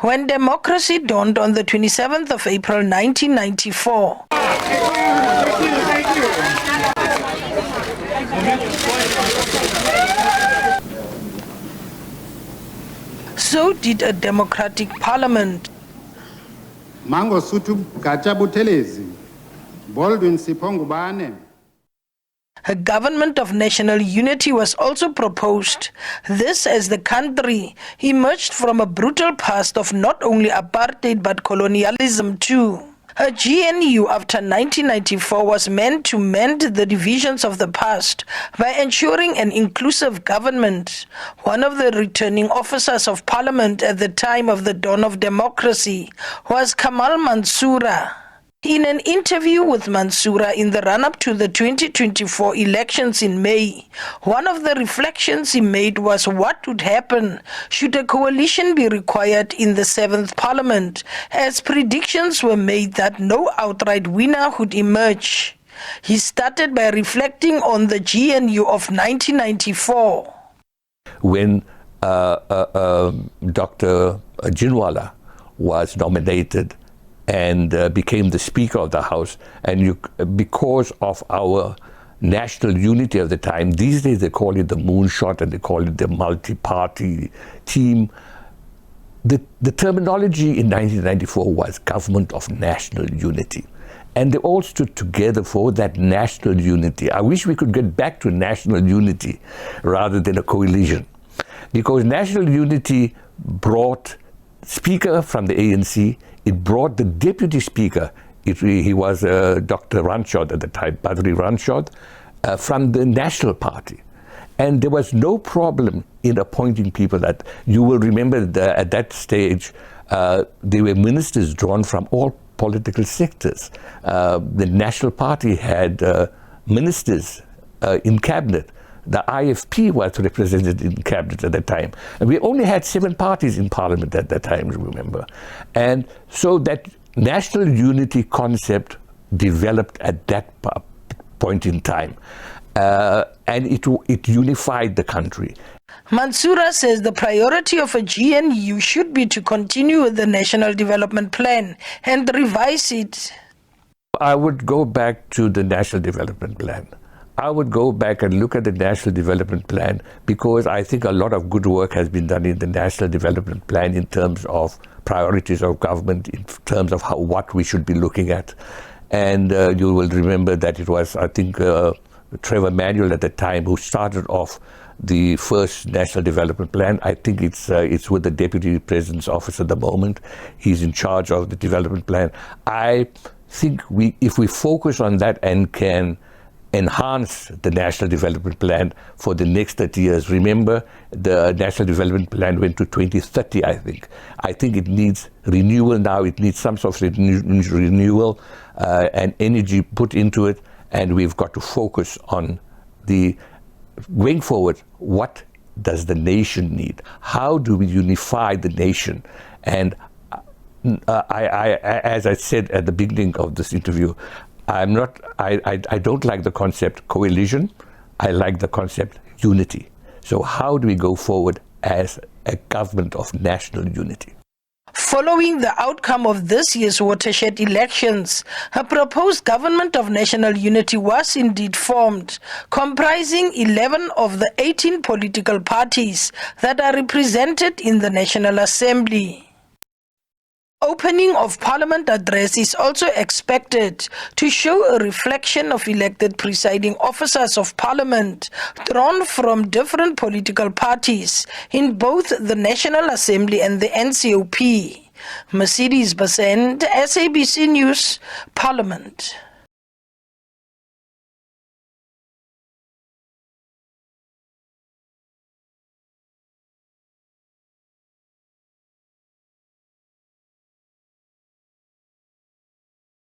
when democracy dawned on the 27th of April 1994. So did a democratic parliament. Mango Sutu Kachabutelezi, Baldwin Sipongubane. A government of national unity was also proposed. This as the country emerged from a brutal past of not only apartheid but colonialism too. A GNU after 1994 was meant to mend the divisions of the past by ensuring an inclusive government. One of the returning officers of parliament at the time of the dawn of democracy was Kamal Mansoura. In an interview with Mansoura in the run-up to the 2024 elections in May, one of the reflections he made was what would happen should a coalition be required in the 7th Parliament, as predictions were made that no outright winner would emerge. He started by reflecting on the GNU of 1994. When Dr. Jinwala was nominated and became the Speaker of the House, and because of our national unity of the time, these days they call it the moonshot and they call it the multi-party team. The terminology in 1994 was government of national unity. And they all stood together for that national unity. I wish we could get back to national unity rather than a coalition, because national unity brought Speaker from the ANC. It brought the Deputy Speaker, he was Dr. Ranchod at the time, Badri Ranchod, from the National Party. And there was no problem in appointing people. That you will remember that at that stage, there were ministers drawn from all political sectors. The National Party had ministers in cabinet. The IFP was represented in cabinet at that time. And we only had 7 parties in parliament at that time, remember. And so that national unity concept developed at that point in time. And it unified the country. Mansoura says the priority of a GNU should be to continue with the National Development Plan and revise it. I would go back to the National Development Plan. I would go back and look at the National Development Plan, because I think a lot of good work has been done in the National Development Plan in terms of priorities of government, in terms of what we should be looking at. And you will remember that it was, I think, Trevor Manuel at the time who started off the first National Development Plan. I think it's with the Deputy President's Office at the moment. He's in charge of the development plan. I think if we focus on that and can enhance the National Development Plan for the next 30 years. Remember, the National Development Plan went to 2030, I think. I think it needs renewal now. It needs some sort of renewal and energy put into it. And we've got to focus on going forward, what does the nation need? How do we unify the nation? And as I said at the beginning of this interview, I don't like the concept coalition. I like the concept unity. So how do we go forward as a government of national unity? Following the outcome of this year's watershed elections, a proposed government of national unity was indeed formed, comprising 11 of the 18 political parties that are represented in the National Assembly. Opening of Parliament address is also expected to show a reflection of elected presiding officers of Parliament drawn from different political parties in both the National Assembly and the NCOP. Mercedes Basend, SABC News, Parliament.